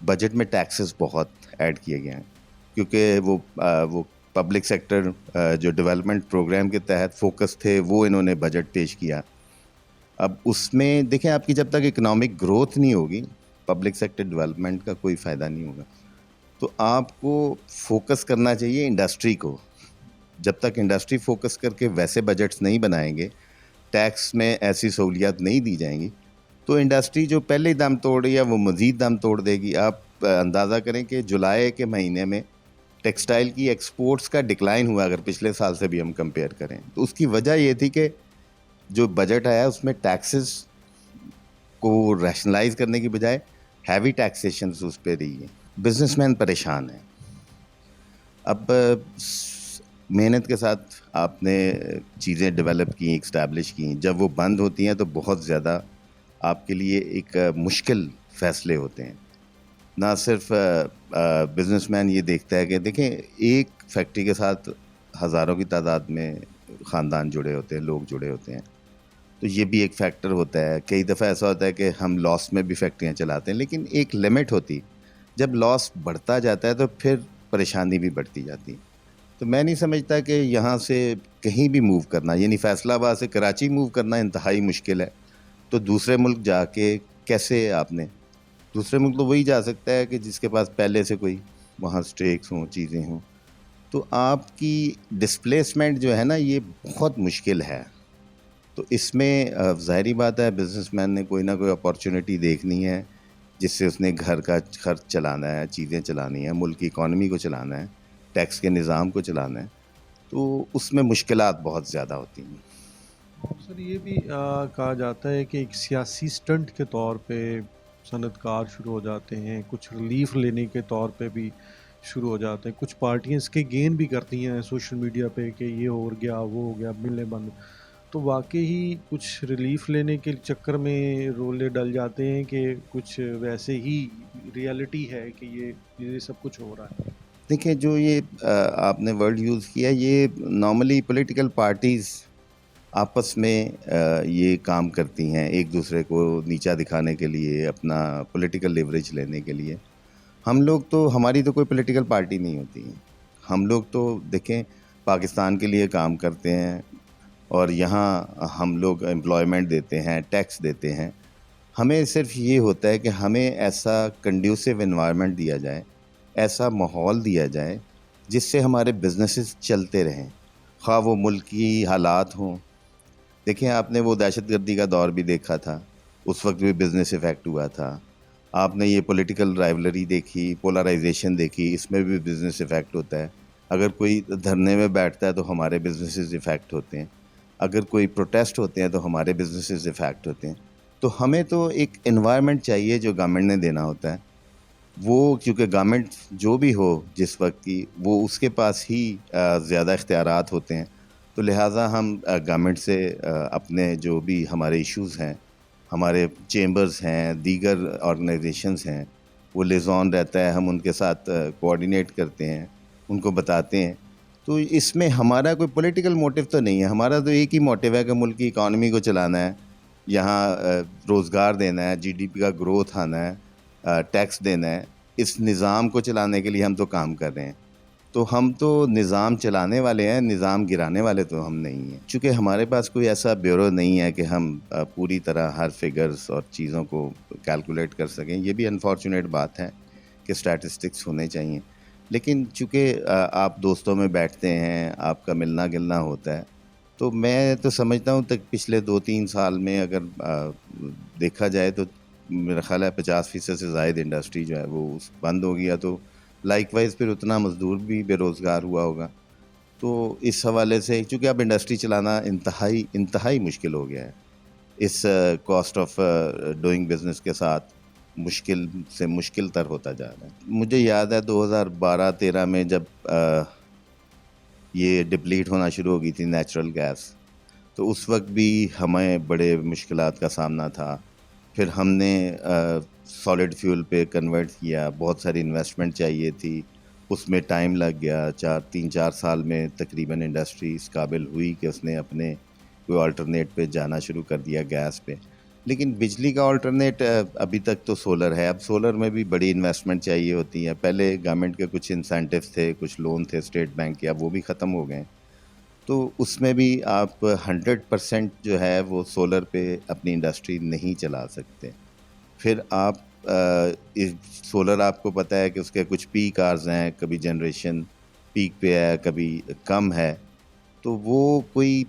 Budget میں taxes بہت add کیے گئے ہیں، کیونکہ وہ پبلک سیکٹر جو ڈیولپمنٹ پروگرام کے تحت فوکس تھے وہ انہوں نے بجٹ پیش کیا. اب اس میں دیکھیں آپ کی جب تک اکنامک گروتھ نہیں ہوگی پبلک سیکٹر ڈیولپمنٹ کا کوئی فائدہ نہیں ہوگا. تو آپ کو فوکس کرنا چاہیے انڈسٹری کو. جب تک انڈسٹری فوکس کر کے ویسے بجٹس نہیں بنائیں گے، ٹیکس میں ایسی سہولیات نہیں دی جائیں گی، تو انڈسٹری جو پہلے دم توڑ رہی ہے وہ مزید دم توڑ دے گی. آپ اندازہ کریں کہ جولائی کے مہینے میں ٹیکسٹائل کی ایکسپورٹس کا ڈکلائن ہوا، اگر پچھلے سال سے بھی ہم کمپیئر کریں تو اس کی وجہ یہ تھی کہ جو بجٹ آیا اس میں ٹیکسز کو ریشنلائز کرنے کی بجائے ہیوی ٹیکسیشنز اس پہ رہی ہے. بزنس مین پریشان ہیں. اب محنت کے ساتھ آپ نے چیزیں ڈیولپ کی، اسٹیبلش کی، جب وہ بند ہوتی ہیں تو بہت زیادہ آپ کے لیے ایک مشکل فیصلے ہوتے ہیں. نہ صرف بزنس مین یہ دیکھتا ہے کہ دیکھیں ایک فیکٹری کے ساتھ ہزاروں کی تعداد میں خاندان جڑے ہوتے ہیں، لوگ جڑے ہوتے ہیں، تو یہ بھی ایک فیکٹر ہوتا ہے. کئی دفعہ ایسا ہوتا ہے کہ ہم لاس میں بھی فیکٹریاں چلاتے ہیں، لیکن ایک لمٹ ہوتی. جب لاس بڑھتا جاتا ہے تو پھر پریشانی بھی بڑھتی جاتی. تو میں نہیں سمجھتا کہ یہاں سے کہیں بھی موو کرنا، یعنی فیصل آباد سے کراچی موو کرنا انتہائی مشکل ہے. تو دوسرے ملک جا کے کیسے آپ نے، دوسرے ملک تو وہی جا سکتا ہے کہ جس کے پاس پہلے سے کوئی وہاں اسٹیکس ہوں، چیزیں ہوں. تو آپ کی ڈسپلیسمنٹ جو ہے نا یہ بہت مشکل ہے. تو اس میں ظاہری بات ہے بزنس مین نے کوئی نہ کوئی اپارچونیٹی دیکھنی ہے جس سے اس نے گھر کا خرچ چلانا ہے، چیزیں چلانی ہیں، ملک کی اکانومی کو چلانا ہے، ٹیکس کے نظام کو چلانا ہے. تو اس میں مشکلات بہت زیادہ ہوتی ہیں. اور سر یہ بھی کہا جاتا ہے کہ ایک سیاسی سٹنٹ کے طور پہ صنعت کار شروع ہو جاتے ہیں، کچھ ریلیف لینے کے طور پہ بھی شروع ہو جاتے ہیں. کچھ پارٹیاں اس کے گین بھی کرتی ہیں سوشل میڈیا پہ کہ یہ ہو گیا، وہ ہو گیا، ملیں بند. تو واقعی کچھ ریلیف لینے کے چکر میں رولے ڈل جاتے ہیں کہ کچھ ویسے ہی ریئلٹی ہے کہ یہ سب کچھ ہو رہا ہے. دیکھیں جو یہ آپ نے ورڈ یوز کیا، یہ نارملی پولیٹیکل پارٹیز آپس میں یہ کام کرتی ہیں ایک دوسرے کو نیچا دکھانے کے لیے، اپنا پولیٹیکل لیوریج لینے کے لیے. ہم لوگ تو، ہماری تو کوئی پولیٹیکل پارٹی نہیں ہوتی. ہم لوگ تو دیکھیں پاکستان کے لیے کام کرتے ہیں اور یہاں ہم لوگ امپلائمنٹ دیتے ہیں، ٹیکس دیتے ہیں. ہمیں صرف یہ ہوتا ہے کہ ہمیں ایسا کنڈیوسو انوائرمنٹ دیا جائے، ایسا ماحول دیا جائے جس سے ہمارے بزنسز چلتے رہیں، خواہ وہ ملکی حالات ہوں. دیکھیں آپ نے وہ دہشت گردی کا دور بھی دیکھا تھا، اس وقت بھی بزنس افیکٹ ہوا تھا. آپ نے یہ پولیٹیکل رائیولری دیکھی، پولرائزیشن دیکھی، اس میں بھی بزنس افیکٹ ہوتا ہے. اگر کوئی دھرنے میں بیٹھتا ہے تو ہمارے بزنسز افیکٹ ہوتے ہیں، اگر کوئی پروٹیسٹ ہوتے ہیں تو ہمارے بزنسز افیکٹ ہوتے ہیں. تو ہمیں تو ایک انوائرمنٹ چاہیے جو گورنمنٹ نے دینا ہوتا ہے. وہ کیونکہ گورنمنٹ جو بھی ہو جس وقت کی، وہ اس کے پاس ہی زیادہ اختیارات ہوتے ہیں. تو لہٰذا ہم گورنمنٹ سے اپنے جو بھی ہمارے ایشوز ہیں، ہمارے چیمبرز ہیں، دیگر آرگنائزیشنز ہیں، وہ لیزون رہتا ہے، ہم ان کے ساتھ کوآرڈینیٹ کرتے ہیں، ان کو بتاتے ہیں. تو اس میں ہمارا کوئی پولیٹیکل موٹیو تو نہیں ہے. ہمارا تو ایک ہی موٹیو ہے کہ ملک کی اکانومی کو چلانا ہے، یہاں روزگار دینا ہے، جی ڈی پی کا گروتھ آنا ہے، ٹیکس دینا ہے. اس نظام کو چلانے کے لیے ہم تو کام کر رہے ہیں. تو ہم تو نظام چلانے والے ہیں، نظام گرانے والے تو ہم نہیں ہیں. چونکہ ہمارے پاس کوئی ایسا بیورو نہیں ہے کہ ہم پوری طرح ہر فگرز اور چیزوں کو کیلکولیٹ کر سکیں. یہ بھی انفارچونیٹ بات ہے کہ اسٹیٹسٹکس ہونے چاہیے. لیکن چونکہ آپ دوستوں میں بیٹھتے ہیں، آپ کا ملنا گلنا ہوتا ہے، تو میں تو سمجھتا ہوں تک پچھلے 2-3 سال میں اگر دیکھا جائے تو میرا خیال ہے 50% سے زائد انڈسٹری جو ہے وہ بند ہو گیا. تو لائک وائز پھر اتنا مزدور بھی بے روزگار ہوا ہوگا. تو اس حوالے سے چونکہ اب انڈسٹری چلانا انتہائی مشکل ہو گیا ہے، اس کاسٹ آف ڈوئنگ بزنس کے ساتھ مشکل سے مشکل تر ہوتا جا رہا ہے. مجھے یاد ہے 2012-13 میں جب یہ ڈپلیٹ ہونا شروع ہو گئی تھی نیچرل گیس، تو اس وقت بھی ہمیں بڑے مشکلات کا سامنا تھا. پھر ہم نے سالڈ فیول پہ کنورٹ کیا، بہت ساری انویسٹمنٹ چاہیے تھی، اس میں ٹائم لگ گیا. 3-4 سال میں تقریباً انڈسٹری اس قابل ہوئی کہ اس نے اپنے کوئی آلٹرنیٹ پہ جانا شروع کر دیا گیس پہ. لیکن بجلی کا آلٹرنیٹ ابھی تک تو سولر ہے. اب سولر میں بھی بڑی انویسٹمنٹ چاہیے ہوتی ہے. پہلے گورنمنٹ کے کچھ انسینٹیوز تھے, کچھ لون تھے اسٹیٹ بینک کے, اب وہ بھی ختم ہو گئے. تو اس میں بھی آپ 100% جو ہے وہ سولر پہ اپنی انڈسٹری نہیں چلا سکتے. پھر آپ سولر آپ کو پتہ ہے کہ اس کے کچھ پیک آرز ہیں, کبھی جنریشن پیک پہ ہے, کبھی کم ہے. تو وہ کوئی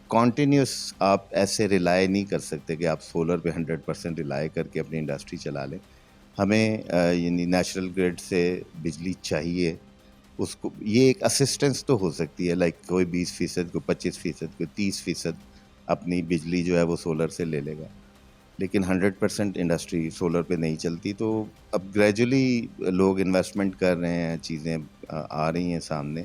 کانٹینیوس آپ ایسے ریلائی نہیں کر سکتے کہ آپ سولر پہ 100% ریلائی کر کے اپنی انڈسٹری چلا لیں. ہمیں یعنی نیشنل گریڈ سے بجلی چاہیے. اس کو یہ ایک اسسٹنس تو ہو سکتی ہے, لائک کوئی 20%, کوئی 25%, کوئی 30% اپنی بجلی جو ہے وہ سولر سے لے لے گا, لیکن 100% انڈسٹری سولر پہ نہیں چلتی. تو اب گریجولی لوگ انویسٹمنٹ کر رہے ہیں, چیزیں آ رہی ہیں سامنے,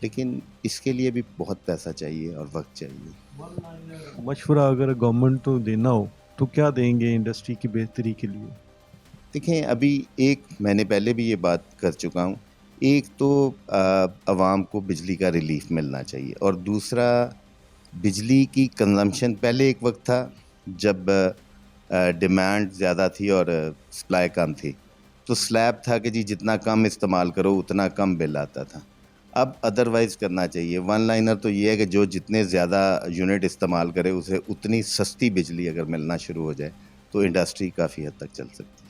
لیکن اس کے لیے بھی بہت پیسہ چاہیے اور وقت چاہیے. مشورہ اگر گورنمنٹ کو دینا ہو تو کیا دیں گے انڈسٹری کی بہتری کے لیے؟ دیکھیں, ابھی ایک میں نے پہلے بھی یہ بات کر چکا ہوں, ایک تو عوام کو بجلی کا ریلیف ملنا چاہیے, اور دوسرا بجلی کی کنزمپشن. پہلے ایک وقت تھا جب ڈیمانڈ زیادہ تھی اور سپلائی کم تھی, تو سلیب تھا کہ جی جتنا کم استعمال کرو اتنا کم بل آتا تھا. اب ادروائز کرنا چاہیے. ون لائنر تو یہ ہے کہ جو جتنے زیادہ یونٹ استعمال کرے اسے اتنی سستی بجلی اگر ملنا شروع ہو جائے تو انڈسٹری کافی حد تک چل سکتی ہے.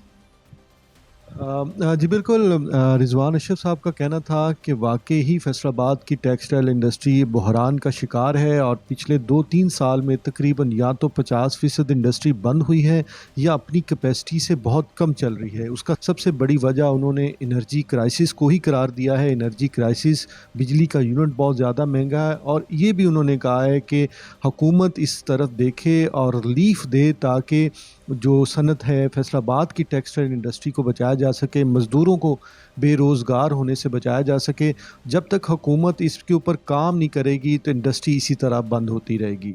جی بالکل. رضوان اشرف صاحب کا کہنا تھا کہ واقعی ہی فیصل آباد کی ٹیکسٹائل انڈسٹری بحران کا شکار ہے, اور پچھلے 2-3 سال میں تقریباً یا تو 50% انڈسٹری بند ہوئی ہے یا اپنی کیپیسٹی سے بہت کم چل رہی ہے. اس کا سب سے بڑی وجہ انہوں نے انرجی کرائسس کو ہی قرار دیا ہے. انرجی کرائسس, بجلی کا یونٹ بہت زیادہ مہنگا ہے, اور یہ بھی انہوں نے کہا ہے کہ حکومت اس طرف دیکھے اور ریلیف دے تاکہ جو صنعت ہے فیصل آباد کی ٹیکسٹائل انڈسٹری کو بچایا جا سکے, مزدوروں کو بے روزگار ہونے سے بچایا جا سکے. جب تک حکومت اس کے اوپر کام نہیں کرے گی تو انڈسٹری اسی طرح بند ہوتی رہے گی.